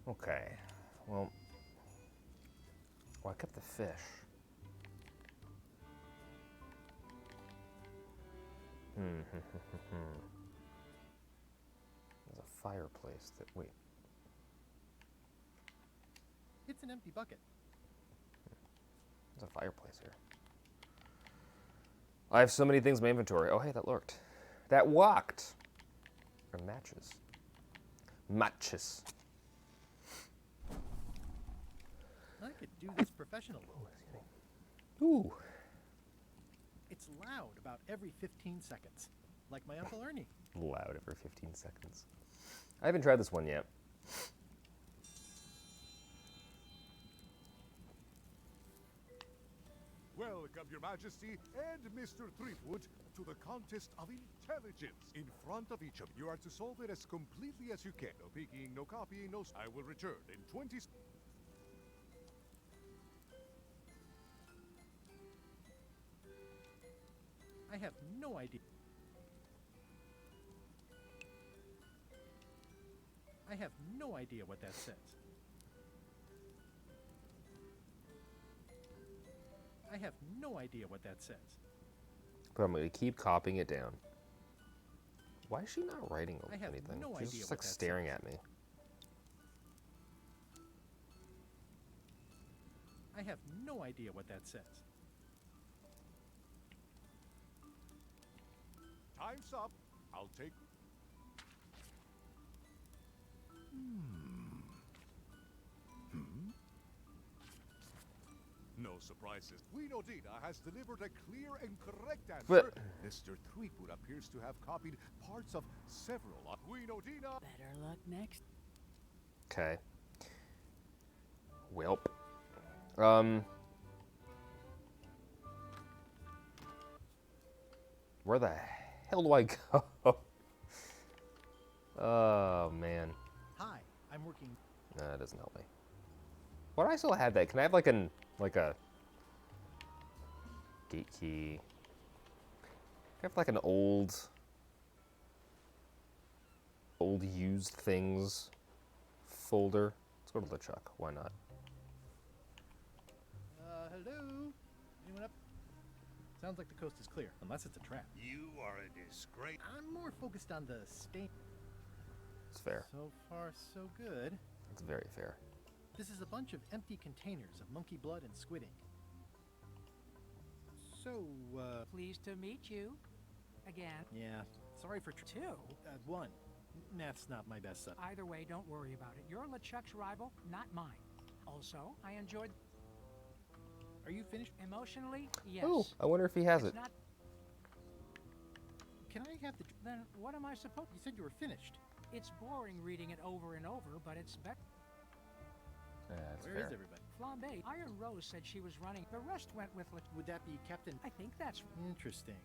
Okay. Well, I kept the fish. There's a fireplace that... Wait. It's an empty bucket. There's a fireplace here. I have so many things in my inventory. Oh, hey, that worked. That walked. Or matches. Matches. I could do this professionally. Ooh. It's loud about every 15 seconds, like my Uncle Ernie. Loud every 15 seconds. I haven't tried this one yet. Welcome, Your Majesty and Mr. Threepwood, to the contest of intelligence. In front of each of you are to solve it as completely as you can. No peeking, no copying, no... I will return in 20... I have no idea. I have no idea what that says. I have no idea what that says. But I'm going to keep copying it down. Why is she not writing I have anything? no She's idea just what like that staring says. at me. I have no idea what that says. Time's up. I'll take... No surprises. Dina has delivered a clear and correct answer. But Mr. Threepwood appears to have copied parts of several of Dina. Better luck next. okay. Welp. Where the hell do I go? Oh man. Hi, I'm working. Nah, that doesn't help me. Why do I still have that? Can I have like a gate key? Can I have like an old used things folder? Let's go to LeChuck. Why not? Hello? Anyone up? Sounds like the coast is clear, unless it's a trap. You are a disgrace. I'm more focused on the stain. It's fair. So far, so good. It's very fair. This is a bunch of empty containers of monkey blood and squid ink. So, Pleased to meet you. Again. yeah, sorry for... Two. One. Math's not my best subject. Either way, don't worry about it. You're LeChuck's rival, not mine. Also, I enjoyed... Are you finished? Emotionally, yes. Oh, I wonder if he has It's it. not... Can I have the... Then what am I supposed... You said you were finished. It's boring reading it over and over, but it's better. Yeah, that's Where fair. is everybody? Flambe. Iron Rose said she was running. The rest went with... Would that be Captain... I think that's... Interesting.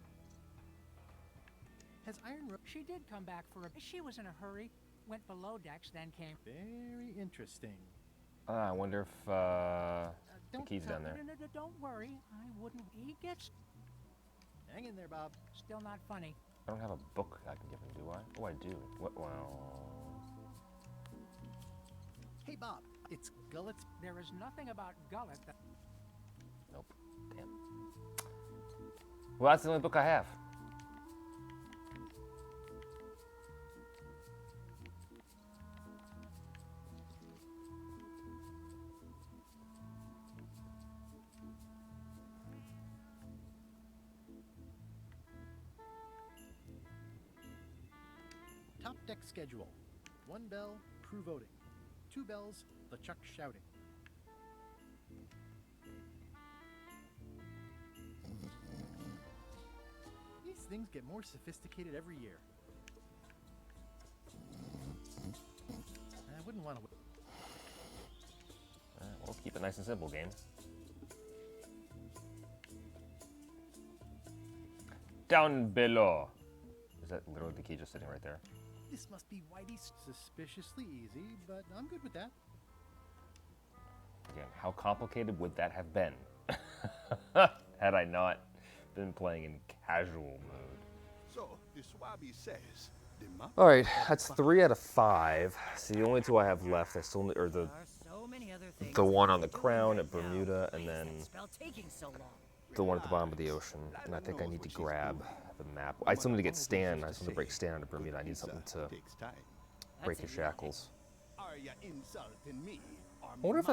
Has Iron Rose... She did come back for a... She was in a hurry. Went below decks, then came... Very interesting. I wonder if the Don't key's tell down there. No, don't worry. I wouldn't... He gets... Hang in there, Bob. Still not funny. I don't have a book I can give him, do I? Oh, I do. What? Well, Hey, Bob. It's Gullet's... There is nothing about Gullet that... nope. Damn. Well, that's the only book I have. Top deck schedule. 1 bell, crew voting. 2 bells, LeChuck shouting. These things get more sophisticated every year. I wouldn't want to... We'll keep it nice and simple, game. Down below. Is that literally the key just sitting right there? This must be Whitey's suspiciously easy, but I'm good with that. Again, how complicated would that have been had I not been playing in casual mode? So, the Swabby says, All right, that's 3 out of 5. So the only 2 I have left, I still need, or There are so many other things the one I on the could be doing crown right at now. Bermuda, and Ways then that spell taking so long. the one at the bottom of the ocean. And I think I need to grab the map. I still need to get Stan. I still need to break Stan out of Bermuda. I need something to break his shackles. Are you insulting me? I wonder if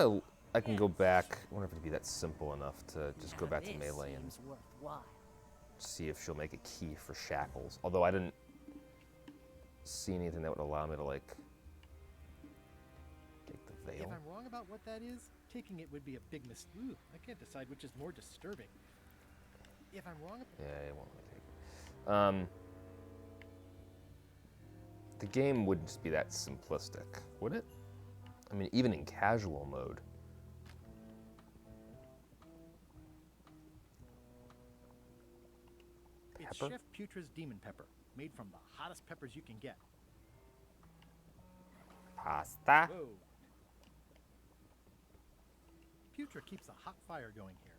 I can go back. I wonder if it'd be that simple enough to just go back to Melee and Seems worthwhile. see if she'll make a key for shackles. Although I didn't see anything that would allow me to, like, take the If veil. I'm wrong about what that is, taking it would be a big mistake. Ooh, I can't decide which is more disturbing. If I'm wrong, Yeah, it won't let me take it. The game wouldn't just be that simplistic, would it? I mean, even in casual mode. it's Pepper? Chef Putra's Demon Pepper, made from the hottest peppers you can get. Pasta? Whoa. Putra keeps a hot fire going here.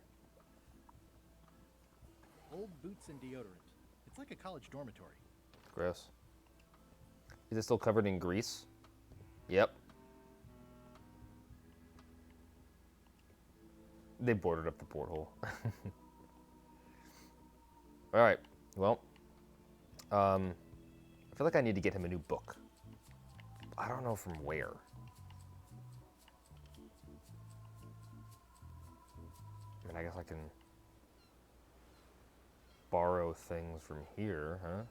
Old boots and deodorant. It's like a college dormitory. Gross. Is it still covered in grease? Yep. They boarded up the porthole. All right. Well, I feel like I need to get him a new book. I don't know from where. I mean, I guess I can borrow things from here, huh?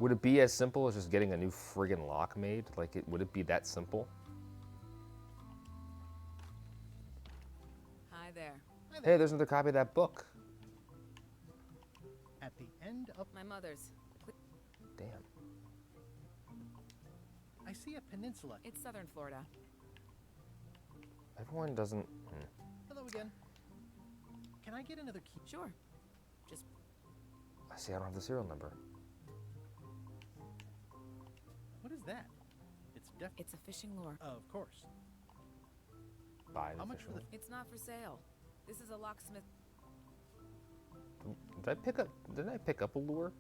Would it be as simple as just getting a new friggin' lock made? Like, would it be that simple? Hi there. Hey, there's another copy of that book. At the end of My mother's. Damn. I see a peninsula. It's southern Florida. Everyone doesn't. Hello again. Can I get another key? Sure. Just I see. I don't have the serial number. What is that? It's it's a fishing lure. Of course. Buy the How much for official. the? It's not for sale. This is a locksmith. Did I pick up? Didn't I pick up a lure?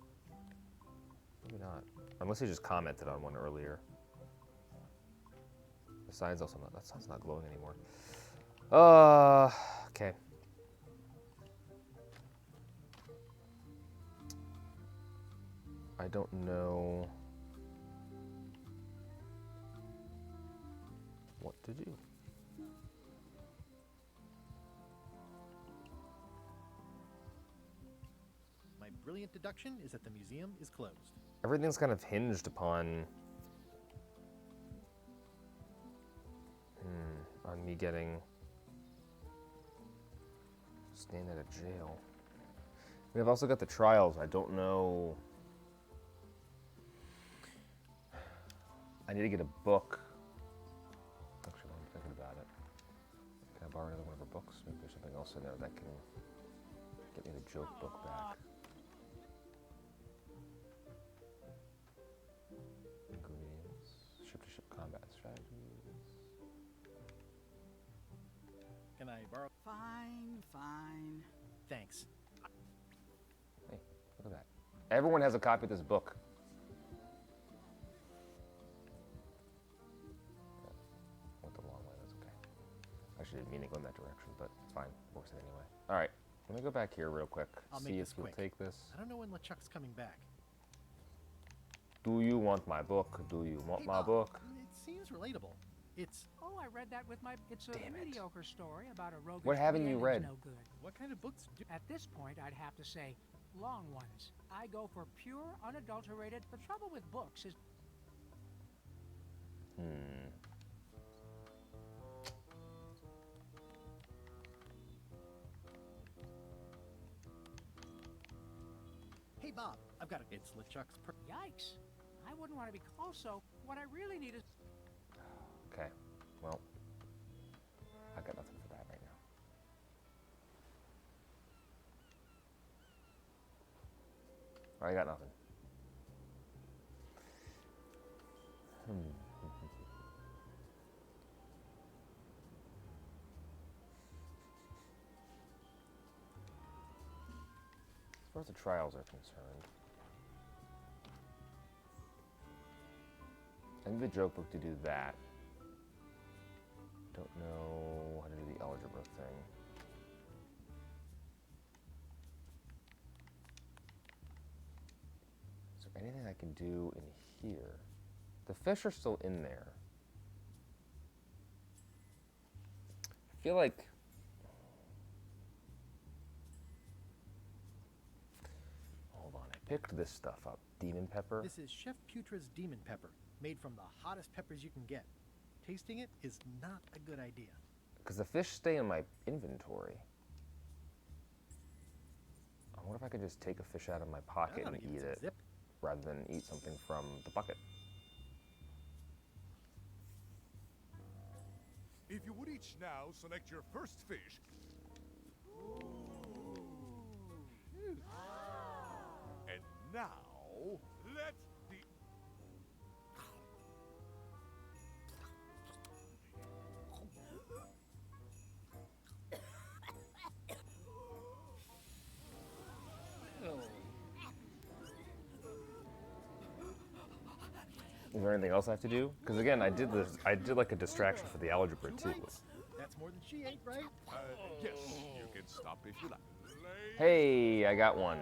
Maybe not. Unless he just commented on one earlier. The sign's also not. That sign's not glowing anymore. Okay. I don't know what to do. My brilliant deduction is that the museum is closed. Everything's kind of hinged upon on me getting staying out of jail. I've also got the trials. I don't know. I need to get a book. Actually, while I'm thinking about it, can I borrow another one of her books? Maybe there's something else in there that can get me the joke book back. Ingredients, ship-to-ship combat strategies. Can I borrow? Fine, fine. Thanks. Hey, look at that. Everyone has a copy of this book. Went the wrong way, that's okay. I should didn't mean to go in that direction, but it's fine. Works it anyway. All right, let me go back here real quick. I'll See make if this we'll quick. take this. I don't know when LeChuck's coming back. Do you want my book? Do you want Hey, my Bob, book? It seems relatable. It's Oh, I read that with my. It's a Damn it. mediocre story about a rogue. What haven't you read? No good. what kind of books do? At this point, I'd have to say, long ones. I go for pure, unadulterated. The trouble with books is Hey Bob, I've got a. It's LeChuck's. yikes. I wouldn't want to be also. What I really need is. Okay, well, I got nothing for that right now. I got nothing. As far as the trials are concerned, I need the joke book to do that. Don't know how to do the algebra thing. Is there anything I can do in here? The fish are still in there. I feel like... Hold on, I picked this stuff up. Demon pepper. This is Chef Putra's demon pepper, made from the hottest peppers you can get. Tasting it is not a good idea. Because the fish stay in my inventory. I wonder if I could just take a fish out of my pocket and eat it, Zip. rather than eat something from the bucket. If you would each now select your first fish. And now, let the... Is there anything else I have to do? Because again, I did like a distraction for the algebra too. That's more than she ate, right? Yes, you can stop if you like. Hey, I got one.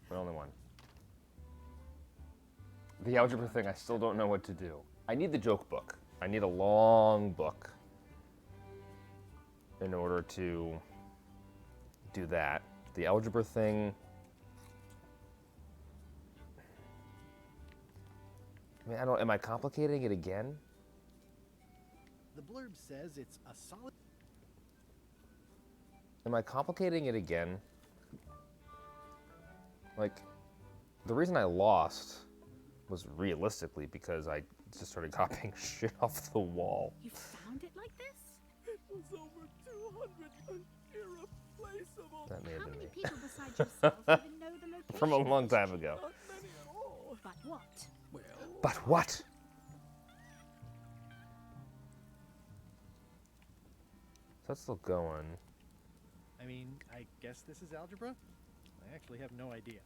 But only one. The algebra thing, I still don't know what to do. I need the joke book. I need a long book in order to do that. The algebra thing... I mean, am I complicating it again? The blurb says it's a solid... Am I complicating it again? Like, the reason I lost was realistically because I just started copying shit off the wall. You found it like this? It was over 200 and irreplaceable. That may have How been many me. people besides yourself even know the location? From a long time ago. Not many at all. But what? Well, But what? So that's still going. I mean, I guess this is algebra? I actually have no idea.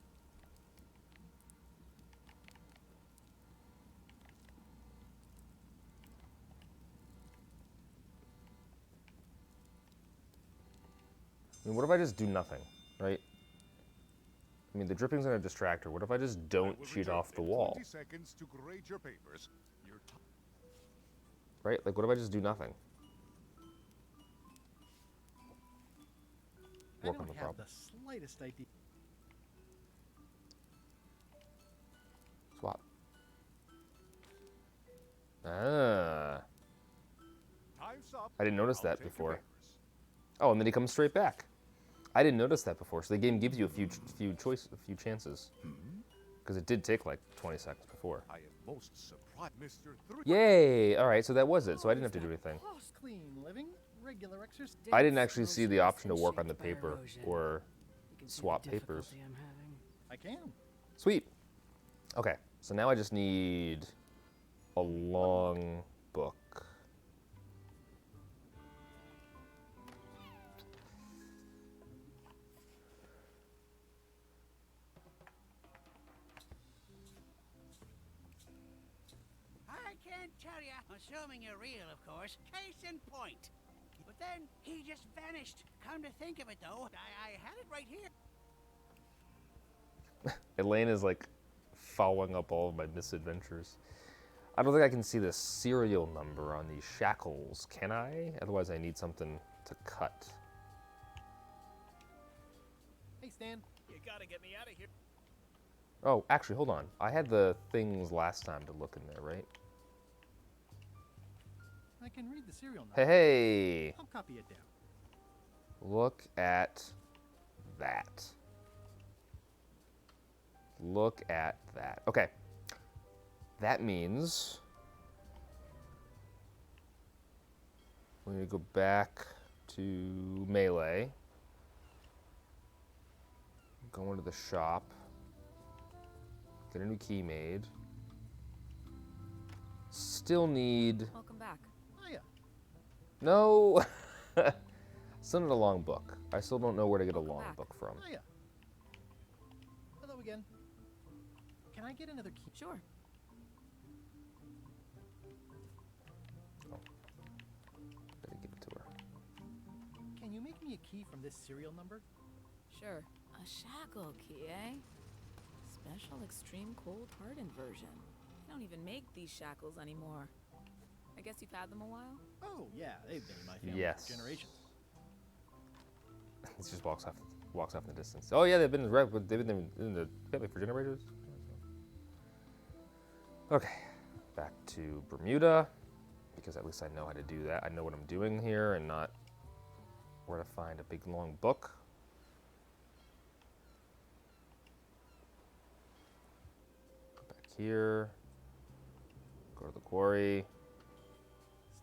I mean, what if I just do nothing, right? I mean, the dripping's gonna distract her. What if I just I don't will cheat return off the in wall, 20 seconds to grade your papers. Your right? Like, what if I just do nothing? I Work on don't the have problem. the slightest idea. Swap. Ah. time's up. I didn't notice I'll that take your before. papers. Oh, and then he comes straight back. I didn't notice that before. So the game gives you a few chances. Because it did take like 20 seconds before. I am most surprised, Mr. Three. Yay! All right, so that was it. So I didn't have to do anything. Clean living, regular exercise. I didn't actually see the option to work on the paper or swap papers. I can. Sweet. Okay, so now I just need a long book. I can't tell you, assuming you're real, of course. Case in point. But then he just vanished. Come to think of it, though, I had it right here. Elaine is like following up all of my misadventures. I don't think I can see the serial number on these shackles, can I? Otherwise I need something to cut. Hey, Stan. you gotta get me out of here. Oh, actually, hold on. I had the things last time to look in there, right? I can read the serial Hey, number. hey! I'll copy it down. Look at that. Look at that. Okay. That means we're going to go back to Melee. Go into the shop. Get a new key made. Still need... Welcome back. Oh, yeah. No! Still need a long book. I still don't know where to get a Welcome long back. book from. Oh, yeah. Hello again. Can I get another key? Sure. a key from this serial number? Sure. A shackle key, eh? Special extreme cold hardened version. They don't even make these shackles anymore. I guess you've had them a while? Oh, yeah, they've been in my family Yes. for generations. He just walks off in the distance. Oh yeah, they've been in the family for generations. Okay, back to Bermuda, because at least I know how to do that. I know what I'm doing here and not where to find a big long book. Go back here. Go to the quarry.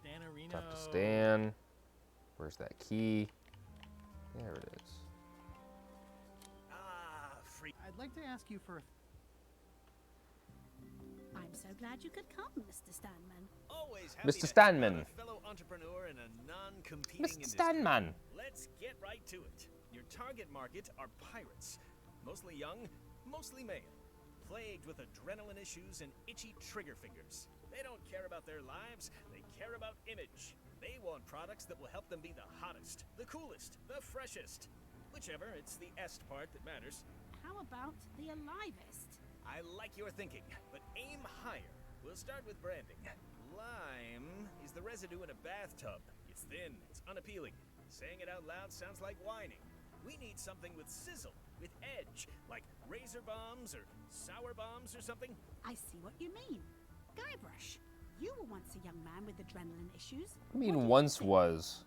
Stanarino. Talk to Stan. Where's that key? There it is. Ah, freak. I'd like to ask you for a I'm so glad you could come, Mr. Stanman. Always happy Mr. to Stanman. help a fellow entrepreneur in a non-competing Mr. industry. Stanman. Let's get right to it. Your target market are pirates. Mostly young, mostly male. Plagued with adrenaline issues and itchy trigger fingers. They don't care about their lives, they care about image. They want products that will help them be the hottest, the coolest, the freshest. Whichever, it's the est part that matters. How about the alivest? I like your thinking, but aim higher. We'll start with branding. Lime is the residue in a bathtub. It's thin, it's unappealing. Saying it out loud sounds like whining. We need something with sizzle, with edge, like razor bombs or sour bombs or something. I see what you mean. Guybrush, you were once a young man with adrenaline issues. I mean, What do you once think? was.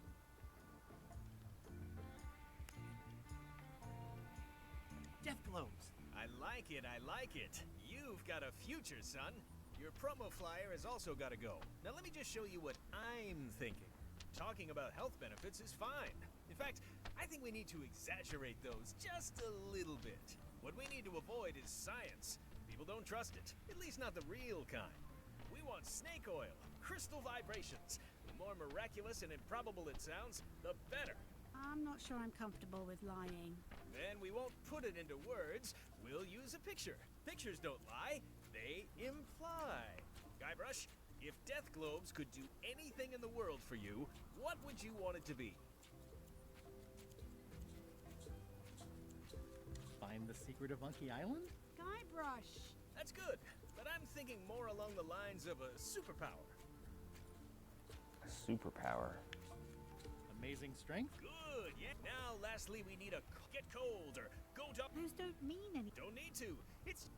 death globes. I like it, I like it. You've got a future, son. Your promo flyer has also got to go. Now let me just show you what I'm thinking. Talking about health benefits is fine. In fact, I think we need to exaggerate those just a little bit. What we need to avoid is science. People don't trust it, at least not the real kind. We want snake oil, crystal vibrations. The more miraculous and improbable it sounds, the better. I'm not sure I'm comfortable with lying. Then we won't put it into words, we'll use a picture. Pictures don't lie, they imply. Guybrush, if death globes could do anything in the world for you, what would you want it to be? Find the secret of Monkey Island? Guybrush! That's good, but I'm thinking more along the lines of a superpower. Superpower. Amazing strength? Good, yeah. Now, lastly, we need a get cold or go to... Those don't mean anything. Don't need to. It's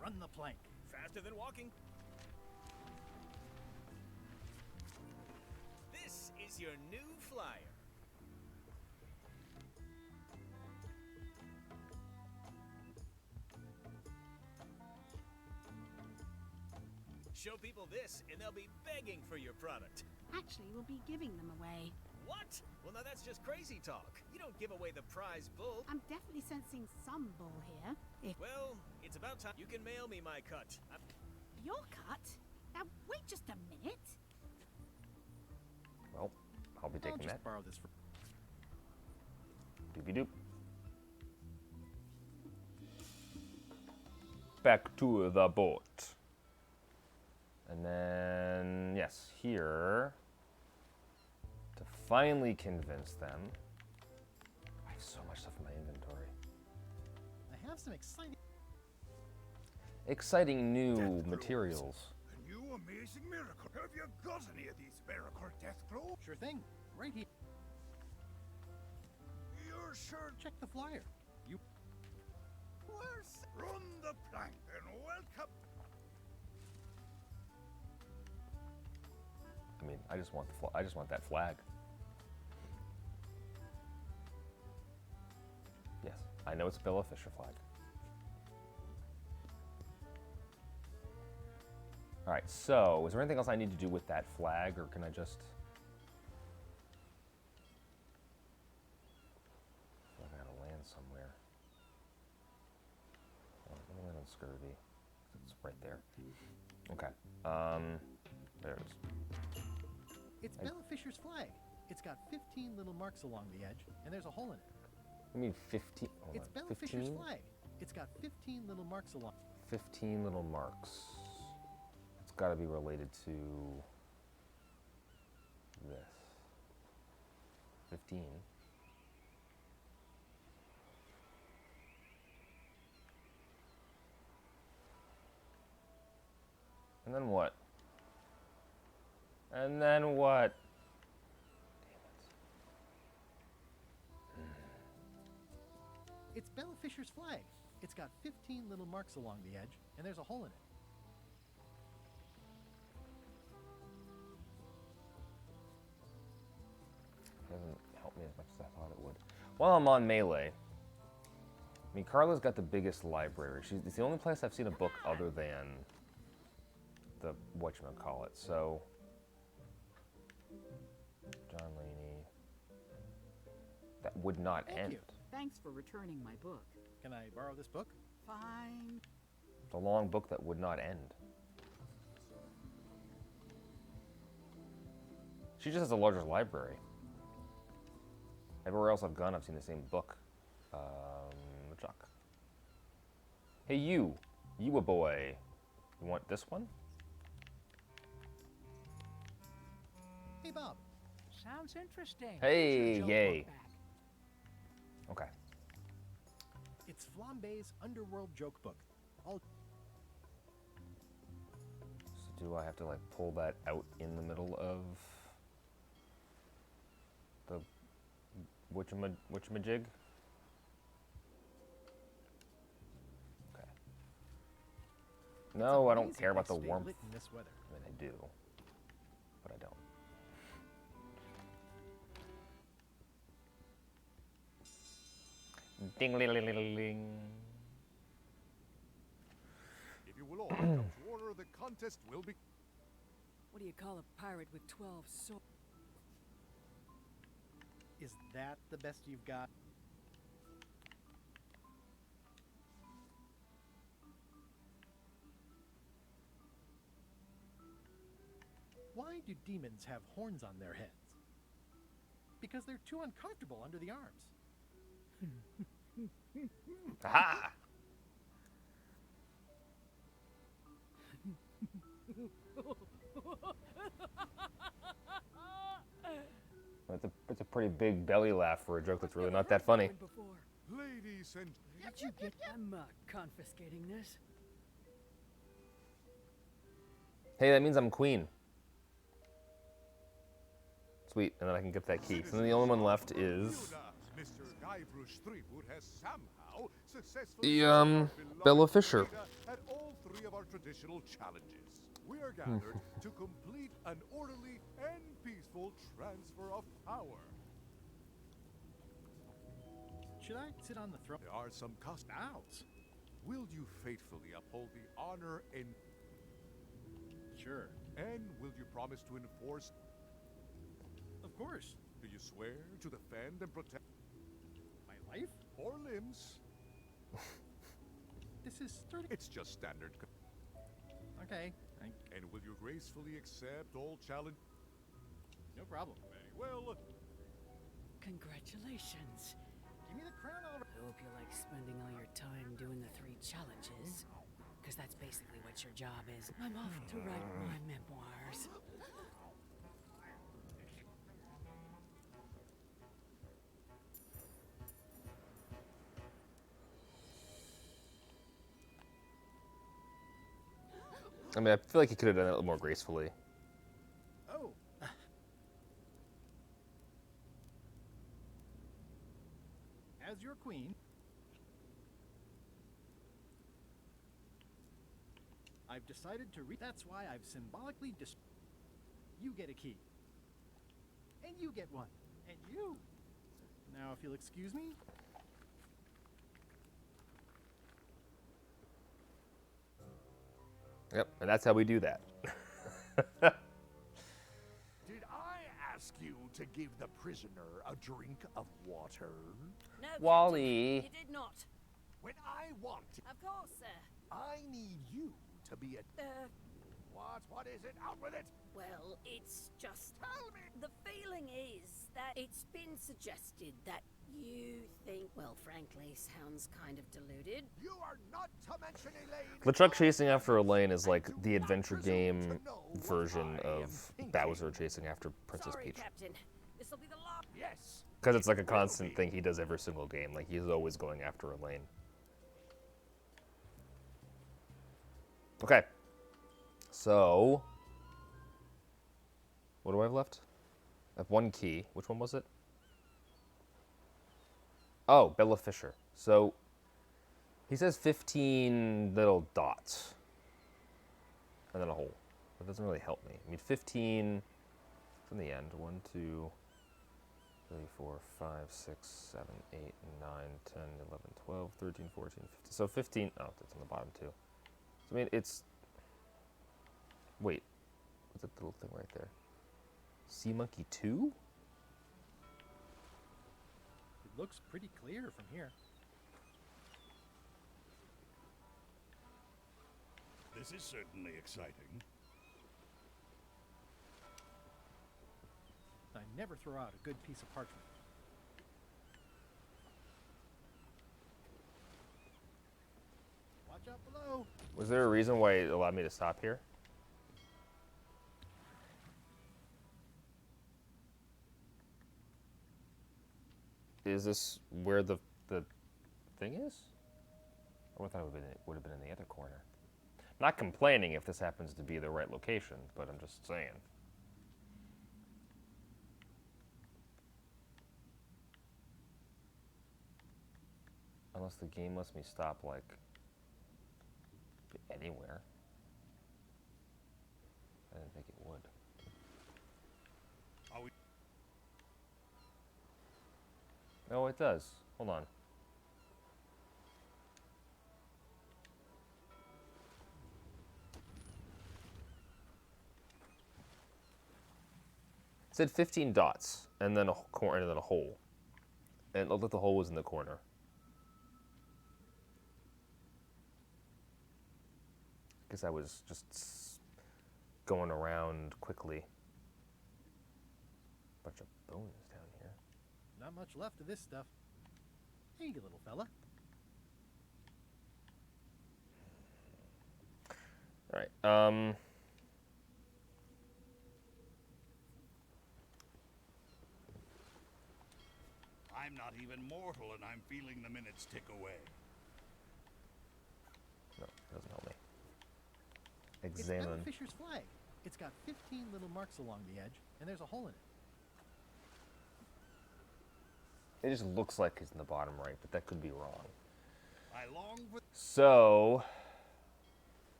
Run the plank. faster than walking. This is your new flyer. Show people this, and they'll be begging for your product. Actually, we'll be giving them away. What? Well, now that's just crazy talk. You don't give away the prize bull. I'm definitely sensing some bull here. If Well, it's about time. You can mail me my cut. you're cut. Now, wait just a minute. Well, I'll be I'll taking just that. borrow this for... Doopy doop. Back to the boat. And then, yes, here, to finally convince them. I have so much stuff in my inventory. I have some Exciting new Death globes. materials. A new amazing miracle. Have you got any of these miracle death globes? Sure thing. Right here. You're sure? Check the flyer. You... Run the plank and welcome. I mean, I just want I just want that flag. Yes, I know it's a Bella Fisher flag. All right, so is there anything else I need to do with that flag, or can I just? I feel like I gotta land somewhere. Oh, I'm gonna land on Scurvy. It's right there. Okay. There it is. It's Bella Fisher's flag. It's got 15 little marks along the edge, and there's a hole in it. I mean 15. Hold It's on, Bella 15? Fisher's flag. It's got 15 little marks along... 15 little marks. It's got to be related to this. 15. And then what? And then what? It's Bella Fisher's flag. It's got 15 little marks along the edge, and there's a hole in it. Doesn't help me as much as I thought it would. While I'm on Melee, I mean, Carla's got the biggest library. It's the only place I've seen a book other than the whatchamacallit. So, John Laney. That would not Thank end. you. Thanks for returning my book. Can I borrow this book? Fine. The long book that would not end. She just has a larger library. Everywhere else I've gone, I've seen the same book. LeChuck. Hey, you a boy. You want this one? Hey, Bob. Sounds interesting. Hey, Joe yay. book back. Okay. It's Flambe's Underworld joke book. All So do I have to like pull that out in the middle of the whatchamajig? Okay. No, I don't amazing care about they the stay warmth. lit in this weather. I mean, I do, but I don't. Ding ling ling ling ling. If you will all come to order, the contest will be. What do you call a pirate with 12 swords? Is that the best you've got? Why do demons have horns on their heads? Because they're too uncomfortable under the arms. Aha! It's a pretty big belly laugh for a joke that's really not that funny. Before. Ladies and Did you get them confiscating this? Hey, that means I'm queen. Sweet, and then I can get that key. So then the only one left is Mr. Guybrush Threepwood has somehow successfully the Bella Fisher. at all three of our traditional challenges. We are gathered to complete an orderly and peaceful transfer of power. Should I sit on the throne? There are some Outs. Will you faithfully uphold the honor and Sure. will you promise to enforce? Of course. Do you swear to defend and protect My life? or limbs? This is sturdy. It's just standard. Okay. And will you gracefully accept all challenge? No problem. Very well. Congratulations. Give me the crown over. I hope you like spending all your time doing the 3 challenges. Because that's basically what your job is. I'm off to write my memoirs. I mean, I feel like he could have done it a little more gracefully. Oh. As your queen, I've decided to that's why I've symbolically You get a key. And you get one. And you. Now, if you'll excuse me. Yep, and that's how we do that. Did I ask you to give the prisoner a drink of water? No, Wally. Captain, you did not. When I want, Of course, sir. I need you to be a. What is it? Out with it! Well, it's just... Tell me! The feeling is that it's been suggested that you think, well, frankly, sounds kind of deluded. You are not to mention Elaine! LeChuck chasing after Elaine is like the adventure game version of Bowser chasing after Princess Sorry, Peach. Captain. This'll be the last... Yes, Because it's like a constant thing he does every single game. Like, he's always going after Elaine. Okay. So, what do I have left? I have one key. Which one was it? Oh, Bella Fisher. So, he says 15 little dots. And then a hole. That doesn't really help me. I mean, 15... in the end. 1, 2, 3, 4, 5, 6, 7, 8, 9, 10, 11, 12, 13, 14, 15. So 15. Oh, that's on the bottom too. So, I mean, it's. Wait. What's that little thing right there? Sea Monkey 2? It looks pretty clear from here. This is certainly exciting. I never throw out a good piece of parchment. Watch out below. Was there a reason why it allowed me to stop here? Is this where the thing is? I thought it would have been in the other corner. Not complaining if this happens to be the right location, but I'm just saying. Unless the game lets me stop, like, anywhere. I didn't think it would. Are we... Oh, it does. Hold on. It said 15 dots, and then a corner, and then a hole. And it looked like the hole was in the corner. Guess I was just going around quickly. Bunch of bones down here. Not much left of this stuff. Hey, you little fella. All right. I'm not even mortal, and I'm feeling the minutes tick away. No, it doesn't help me. It's Bella Examine. Fisher's flag. It's got 15 little marks along the edge, and there's a hole in it. It just looks like it's in the bottom right, but that could be wrong. I long for... So,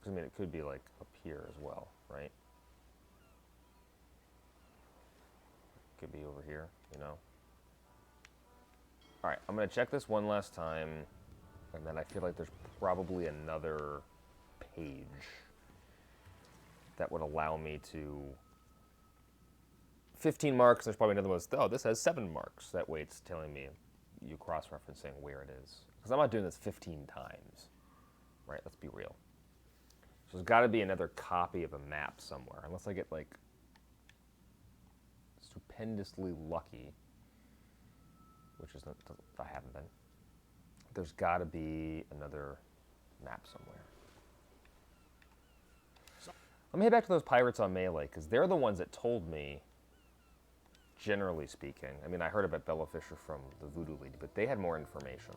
I mean, it could be like up here as well, right? Could be over here, you know? All right, I'm gonna check this one last time, and then I feel like there's probably another page that would allow me to 15 marks. There's probably another one. Oh, this has 7 marks. That way it's telling me you cross-referencing where it is. Because I'm not doing this 15 times, right? Let's be real. So there's got to be another copy of a map somewhere, unless I get like stupendously lucky, which is not, I haven't been. There's got to be another map somewhere. Let me head back to those pirates on Melee, because they're the ones that told me, generally speaking. I mean, I heard about Bella Fisher from the Voodoo League, but they had more information.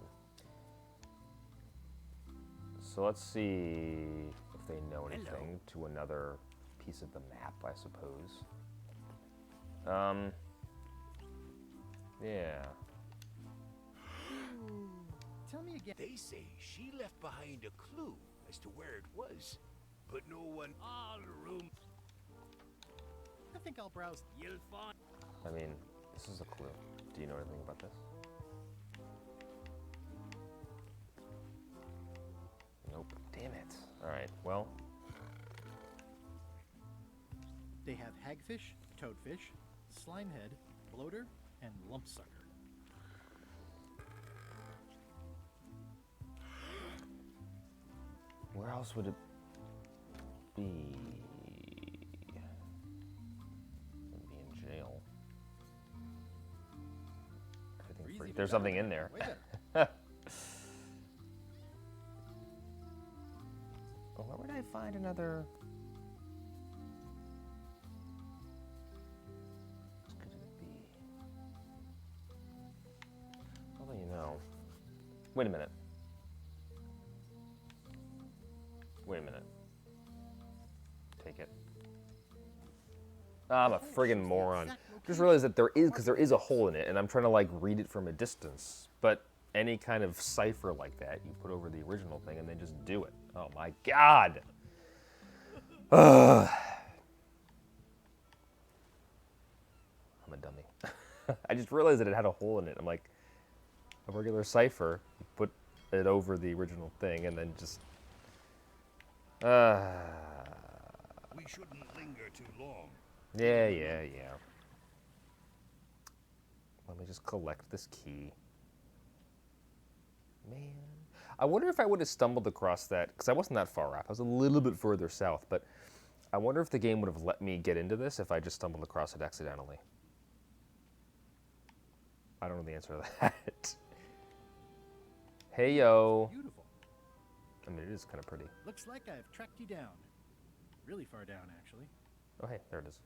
So let's see if they know anything to another piece of the map, I suppose. Yeah. Tell me again. They say she left behind a clue as to where it was, but no one... All room... I think I'll browse. You'll find... I mean, this is a clue. Do you know anything about this? Nope. Damn it. Alright, well. They have hagfish, toadfish, slimehead, bloater, and lumpsucker. Where else would it be? Wouldn't be in jail. Everything free. There's something in there. Well, where would I find another? Wait a minute. Wait a minute. Take it. I'm a friggin' moron. Just realized that there is a hole in it, and I'm trying to like read it from a distance. But any kind of cipher like that, you put over the original thing and then just do it. Oh my god. Ugh. I'm a dummy. I just realized that it had a hole in it. I'm like, a regular cipher, you put it over the original thing and then just. We shouldn't linger too long. Yeah. Let me just collect this key. Man. I wonder if I would have stumbled across that, because I wasn't that far off. I was a little bit further south, but I wonder if the game would have let me get into this if I just stumbled across it accidentally. I don't know the answer to that. Hey, yo. Beautiful. I mean, it is kind of pretty. Looks like I've tracked you down. Really far down, actually. Oh, hey, there it is.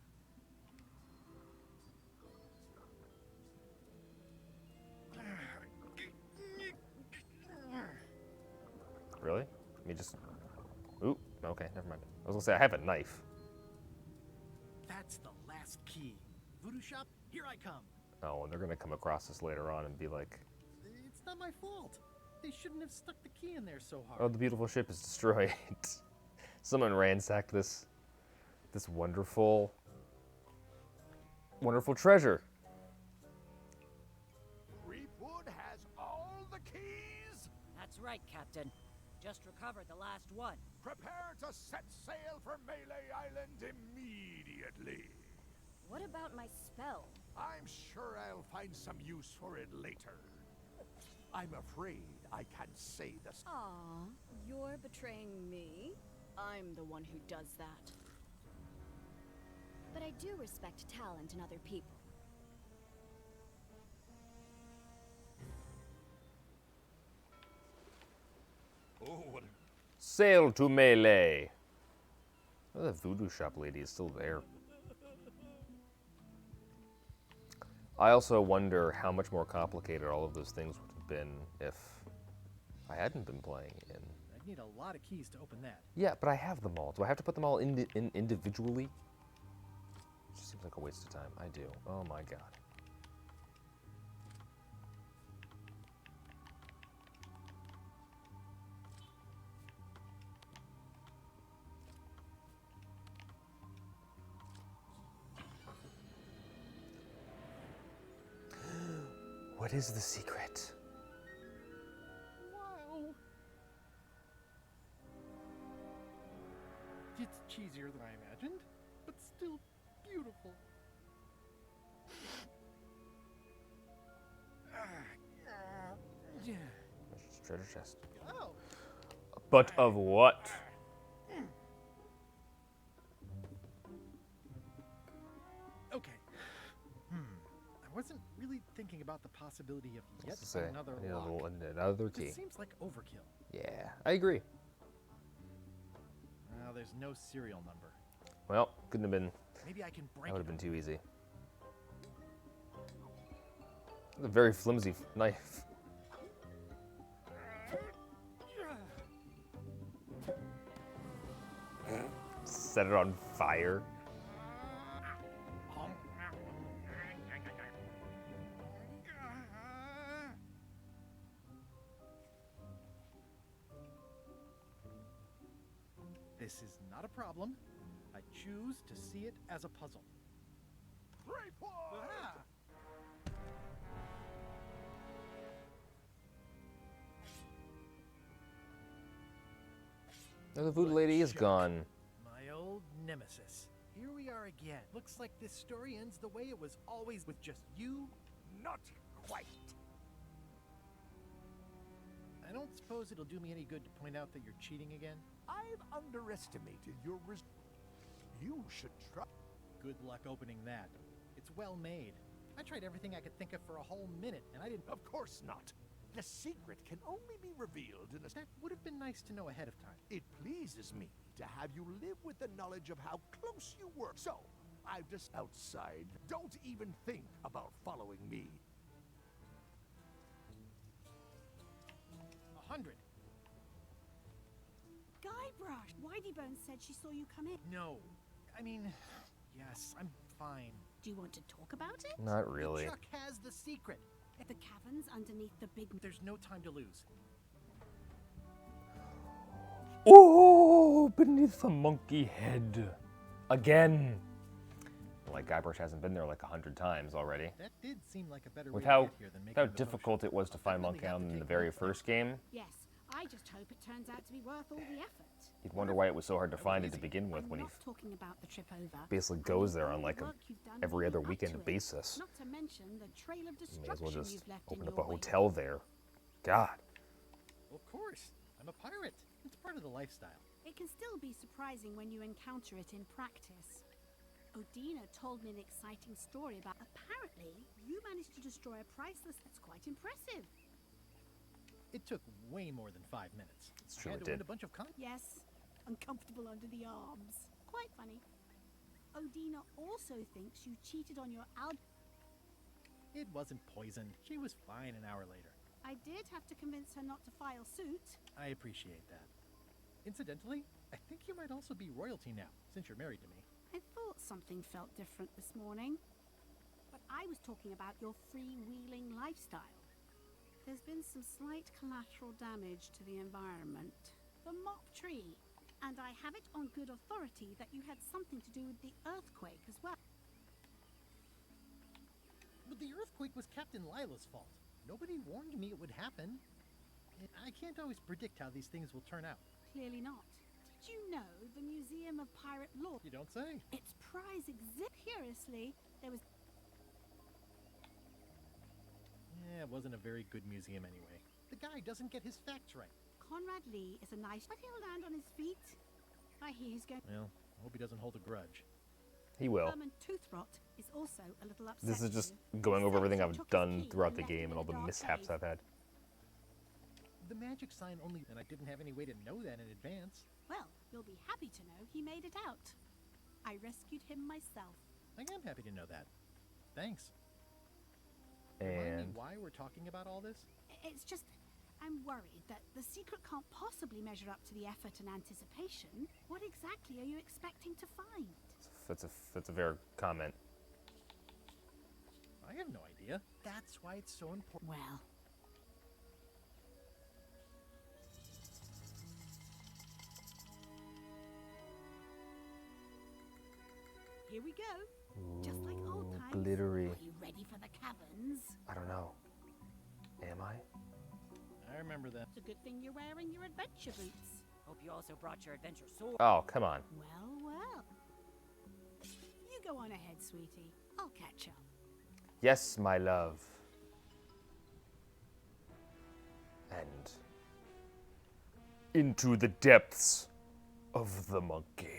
Really? Let me just... Ooh, okay, never mind. I was gonna say, I have a knife. That's the last key. Voodoo shop, here I come. Oh, and they're gonna come across this later on and be like... It's not my fault. They shouldn't have stuck the key in there so hard. Oh, the beautiful ship is destroyed. Someone ransacked this wonderful treasure. Threepwood has all the keys? That's right, Captain. Just recovered the last one. Prepare to set sail for Melee Island immediately. What about my spell? I'm sure I'll find some use for it later. I'm afraid I can't say this. Aw, you're betraying me? I'm the one who does that. But I do respect talent in other people. Oh, what a... Sail to Melee. Oh, the voodoo shop lady is still there. I also wonder how much more complicated all of those things would have been if I hadn't been playing in. I'd need a lot of keys to open that. Yeah, but I have them all. Do I have to put them all in individually? Just seems like a waste of time. I do. Oh my god. What is the secret? Wow. It's cheesier than I imagined, but still beautiful. There's a treasure chest. Oh. But of what? Okay. I wasn't really thinking about the possibility of yet another I need lock. another key. This seems like overkill. Yeah, I agree. Well, there's no serial number. Well, couldn't have been. Maybe I can break That would it have been too easy. A very flimsy knife. Set it on fire. This is not a problem. I choose to see it as a puzzle. Ah! Oh, the voodoo lady is gone. My old nemesis. Here we are again. Looks like this story ends the way it was always, with just you. Not quite. I don't suppose it'll do me any good to point out that you're cheating again. I've underestimated your You should try. Good luck opening that. It's well made. I tried everything I could think of for a whole minute, and I didn't. Of course not. The secret can only be revealed in a... That would have been nice to know ahead of time. It pleases me to have you live with the knowledge of how close you were. So, I've just outside. Don't even think about following me. Guybrush! Whiteybones said she saw you come in. No. I mean, yes, I'm fine. Do you want to talk about it? Not really. LeChuck has the secret. The caverns underneath the big... There's no time to lose. Oh, beneath the monkey head. Again. Like Guybrush hasn't been there like 100 times already. That did seem like a better With way how to get here than making the difficult it was to find Monkey Island in the very first game, Yes, I just hope it turns out to be worth all the effort. you'd wonder why it was so hard to find it to begin with when he I'm not talking about the trip over. basically I goes mean there all on the like a work you've done every other leading up weekend to it. basis. Not to mention the trail of You may as destruction well just you've left open in up a your wake. hotel there. God. Of course. I'm a pirate. It's part of the lifestyle. It can still be surprising when you encounter it in practice. Odina told me an exciting story about... Apparently, you managed to destroy a priceless... That's quite impressive. It took way more than 5 minutes. It's true, I it had to win did. a bunch of Yes, uncomfortable under the arms. Quite funny. Odina also thinks you cheated on your It wasn't poison. She was fine an hour later. I did have to convince her not to file suit. I appreciate that. Incidentally, I think you might also be royalty now, since you're married to me. I thought something felt different this morning. But I was talking about your freewheeling lifestyle. There's been some slight collateral damage to the environment. The mop tree. And I have it on good authority that you had something to do with the earthquake as well. But the earthquake was Captain Lila's fault. Nobody warned me it would happen. I can't always predict how these things will turn out. Clearly not. Did you know the Museum of Pirate Lore? You don't say. Its prize exhibit. Curiously, there was... Yeah, it wasn't a very good museum anyway. The guy doesn't get his facts right. Conrad Lee is a nice... But he'll land on his feet. I hear he's going... Well, I hope he doesn't hold a grudge. He will. And tooth rot is also a little upset. This is just you. going over everything Said I've you took his done key throughout the and left game him and all in a the dark mishaps cave. I've had. The magic sign only... And I didn't have any way to know that in advance. Well, you'll be happy to know he made it out. I rescued him myself. I am happy to know that. Thanks. Remind me And why we're talking about all this? It's just... I'm worried that the secret can't possibly measure up to the effort and anticipation. What exactly are you expecting to find? that's a fair comment. I have no idea. That's why it's so important. Well... Here we go. Just like old Ooh, times. glittery. Are you ready for the caverns? I don't know. Am I? I remember that. It's a good thing you're wearing your adventure boots. Hope you also brought your adventure sword. Oh, come on. Well, well. You go on ahead, sweetie. I'll catch up. Yes, my love. And into the depths of the monkey.